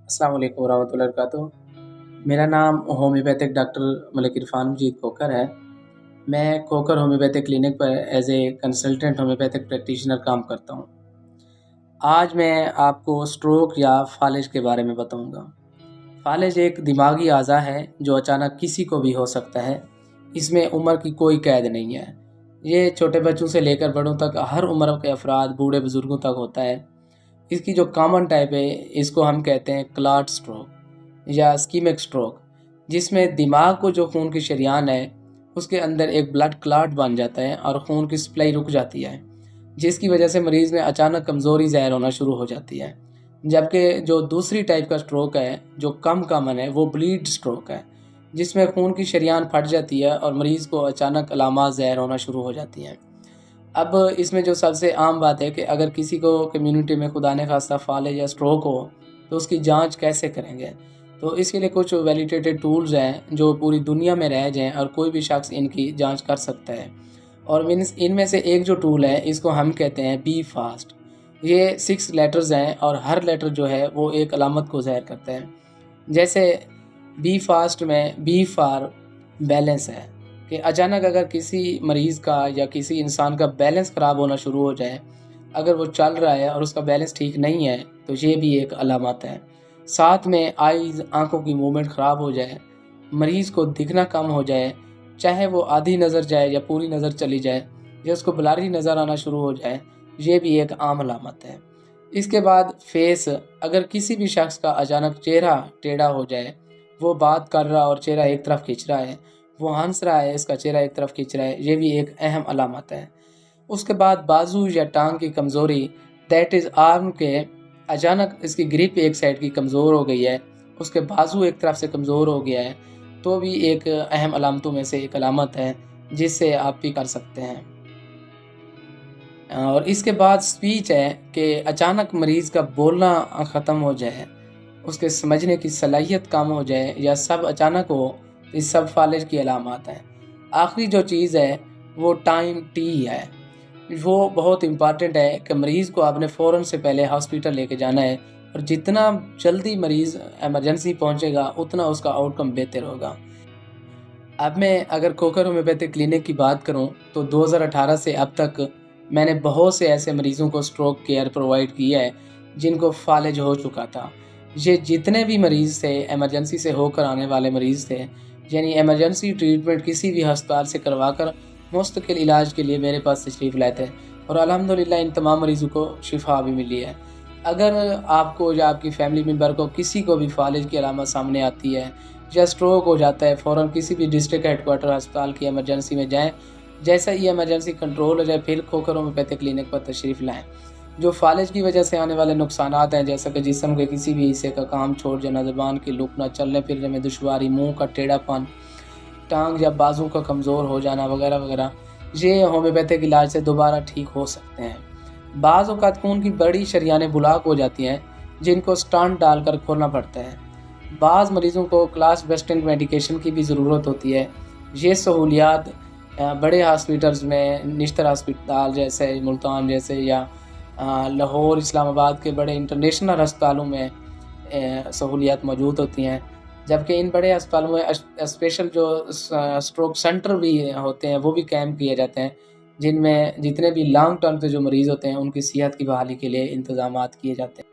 अस्सलाम वालेकुम वरहमतुल्लाहि वबरकातुहू। मेरा नाम होम्योपैथिक डॉक्टर मलिक इरफान मजीद खोखर है। मैं खोखर होम्योपैथिक क्लिनिक पर as a consultant homeopathic practitioner काम करता हूँ। आज मैं आपको स्ट्रोक या फालिज के बारे में बताऊँगा। फालिज एक दिमागी आज़ा है जो अचानक किसी को भी हो सकता है। इसमें उम्र की कोई कैद नहीं है। ये छोटे बच्चों से लेकर बड़ों तक हर उम्र के अफराद, बूढ़े बुजुर्गों तक होता है। इसकी जो कॉमन टाइप है, इसको हम कहते हैं क्लॉट स्ट्रोक या इस्कीमिक स्ट्रोक, जिसमें दिमाग को जो खून की शरीयान है उसके अंदर एक ब्लड क्लॉट बन जाता है और खून की सप्लाई रुक जाती है, जिसकी वजह से मरीज़ में अचानक कमज़ोरी ज़ाहिर होना शुरू हो जाती है। जबकि जो दूसरी टाइप का स्ट्रोक है जो कम कॉमन है, वो ब्लीड स्ट्रोक है, जिसमें खून की शरीयान फट जाती है और मरीज़ को अचानक अलामात ज़ाहिर होना शुरू हो जाती हैं। अब इसमें जो सबसे आम बात है कि अगर किसी को कम्युनिटी में खुदा न खास्ता फालिज या स्ट्रोक हो तो उसकी जांच कैसे करेंगे। तो इसके लिए कुछ वैलिडेटेड टूल्स हैं जो पूरी दुनिया में रह जाएँ और कोई भी शख्स इनकी जांच कर सकता है। और इनमें से एक जो टूल है इसको हम कहते हैं बी फास्ट। ये 6 लेटर्स हैं और हर लेटर जो है वो एक अलामत को ज़ाहिर करता है। जैसे बी फास्ट में बी फॉर बैलेंस है कि अचानक अगर किसी मरीज़ का या किसी इंसान का बैलेंस ख़राब होना शुरू हो जाए, अगर वो चल रहा है और उसका बैलेंस ठीक नहीं है, तो ये भी एक अलामत है। साथ में आइज़, आँखों की मूवमेंट ख़राब हो जाए, मरीज़ को दिखना कम हो जाए, चाहे वो आधी नज़र जाए या पूरी नज़र चली जाए, या उसको ब्लरी नज़र आना शुरू हो जाए, ये भी एक आम अलामत है। इसके बाद फेस, अगर किसी भी शख्स का अचानक चेहरा टेढ़ा हो जाए, वो बात कर रहा और चेहरा एक तरफ खिंच रहा है, वो हंस रहा है, इसका चेहरा एक तरफ खींच रहा है, ये भी एक अहम अलामत है। उसके बाद बाजू या टांग की कमज़ोरी, दैट इज़ आर्म के अचानक इसकी ग्रिप एक साइड की कमज़ोर हो गई है, उसके बाजू एक तरफ से कमज़ोर हो गया है, तो भी एक अहम अलामतों में से एक अलामत है जिससे आप भी कर सकते हैं। और इसके बाद स्पीच है कि अचानक मरीज़ का बोलना ख़त्म हो जाए, उसके समझने की सलाहियत कम हो जाए या सब अचानक हो, तो इस सब फालिज की अलामत हैं। आखिरी जो चीज़ है वो टाइम टी है। वो बहुत इम्पॉर्टेंट है कि मरीज़ को आपने फ़ौरन से पहले हॉस्पिटल लेके जाना है और जितना जल्दी मरीज़ इमरजेंसी पहुंचेगा उतना उसका आउटकम बेहतर होगा। अब मैं अगर खोखर होम्योपैथिक क्लिनिक की बात करूं तो 2018 से अब तक मैंने बहुत से ऐसे मरीज़ों को स्ट्रोक केयर प्रोवाइड किया है जिनको फालिज हो चुका था। ये जितने भी मरीज़ थे, इमरजेंसी से होकर आने वाले मरीज़ थे, यानी इमरजेंसी ट्रीटमेंट किसी भी अस्पताल से करवाकर मुस्तकिल इलाज के लिए मेरे पास तशरीफ़ लाए थे और अल्हम्दुलिल्लाह इन तमाम मरीज़ों को शिफा भी मिली है। अगर आपको या आपकी फैमिली मेम्बर को किसी को भी फालिज की अलामत सामने आती है या स्ट्रोक हो जाता है, फ़ौरन किसी भी डिस्ट्रिक्ट हेडक्वार्टर अस्पताल की इमरजेंसी में जाएँ। जैसा ही इमरजेंसी कंट्रोल हो जाए फिर खोखर होम्योपैथिक क्लिनिक पर तशरीफ़ लाएँ। जो फालिज की वजह से आने वाले नुकसानात हैं, जैसा कि जिस्म के किसी भी हिस्से का काम छोड़ जाना, ज़ुबान की लुकना, चलने फिरने में दुश्वारी, मुँह का टेढ़ापन, टांग या बाजू का कमज़ोर हो जाना वगैरह वगैरह, ये होम्योपैथिक इलाज से दोबारा ठीक हो सकते हैं। बाज़ औक़ात खून की बड़ी शरीयानें ब्लॉक हो जाती हैं जिनको स्टंट डालकर खोलना पड़ता है। बाज़ मरीज़ों को क्लास बस्टिंग मेडिकेशन की भी ज़रूरत होती है। ये सहूलियात बड़े हॉस्पिटल्स में, निश्तर अस्पताल जैसे, मुल्तान जैसे या लाहौर, इस्लामाबाद के बड़े इंटरनेशनल अस्पतालों में सहूलियात मौजूद होती हैं। जबकि इन बड़े अस्पतालों में स्पेशल जो स्ट्रोक सेंटर भी होते हैं वो भी कायम किए जाते हैं, जिनमें जितने भी लॉन्ग टर्म के जो मरीज़ होते हैं उनकी सेहत की बहाली के लिए इंतज़ामात किए जाते हैं।